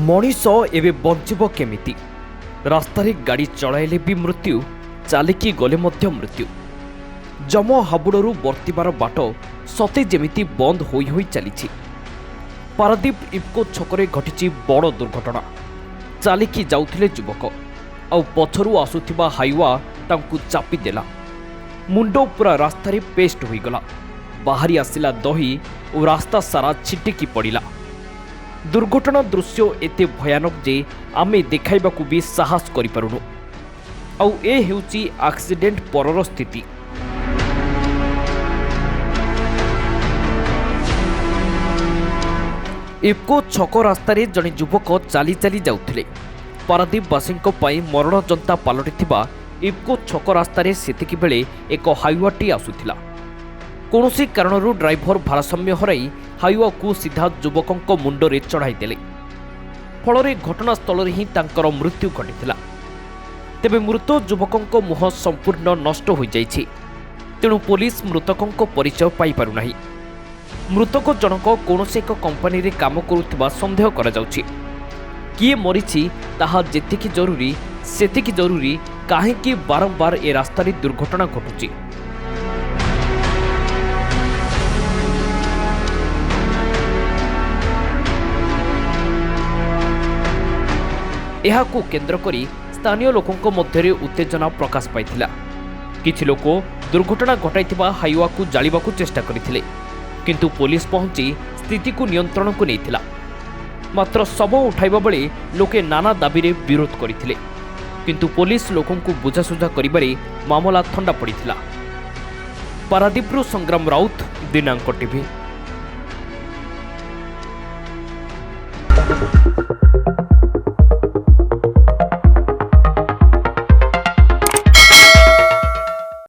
मनीष एवं बंचब केमिति रास्तार गाड़ी चलाइले भी मृत्यु चालिकी गले मध्य मृत्यु जम हाबुड़ू बर्तबार बाट सते जेमिति बंद होई चली पारादीप इफ्को छकरे घटी बड़ दुर्घटना चालिकी जाउथिले युवक आउ पछरु आसुथिबा हाइवा तांकु चापी देला मुंडो पूरा रास्तार पेस्ट होईगला बाहरी आसिला दही और रास्ता सारा छिटिकी पड़िला। दुर्घटना दृश्य एते भयानक जे आमे देखाइबाकू भी साहस करि पारुनु आउ ए हेउची एक्सीडेंट परर स्थिति। इफ्को छक रास्तार जड़े युवक चली चली जाउथिले पारादीपवासींको पई मरण जंता पलटिथिबा इफ्को छक रास्तार सेतिकी बेले एक हाइवाटी आसुथिला। कौनसी कारणरू ड्राइवर भारसाम्य हराई हाइवा को सीधा युवकों मुंडरे चढ़ाई देले फल घटनास्थल ही तांकर मृत्यु घटी। तेबे मृत युवकों मुह संपूर्ण नष्ट हो जाइछि तेणु पुलिस मृतकों परिचय पाई पारुना। मृतक जनक कौनसी एक कंपनी रे काम करुथिबा संदेह करा जाउछि। किए मरिछि ताहा जेतिकी जरूरी सेतिकी जरूरी काहेकि बारंबार ए रास्तार दुर्घटना घटुछि। एहाकू केंद्र करी स्थानीय लोकों मध्य उत्तेजना प्रकाश पाइथिला। किछि लोक दुर्घटना घटाइथिबा हाइवा को जालिबाकू चेष्टा करिथिले किंतु पुलिस पहुंची स्थिति को नियंत्रण को नैथिला। मात्र शव उठाइबा बेले लोके नाना दाबी रे विरोध करिथिले किंतु पुलिस लोकों को बुझासुझा करिबारे मामला थंडा पड़िथिला। पारादीपरू संग्राम राउत, दिनांक टीवी।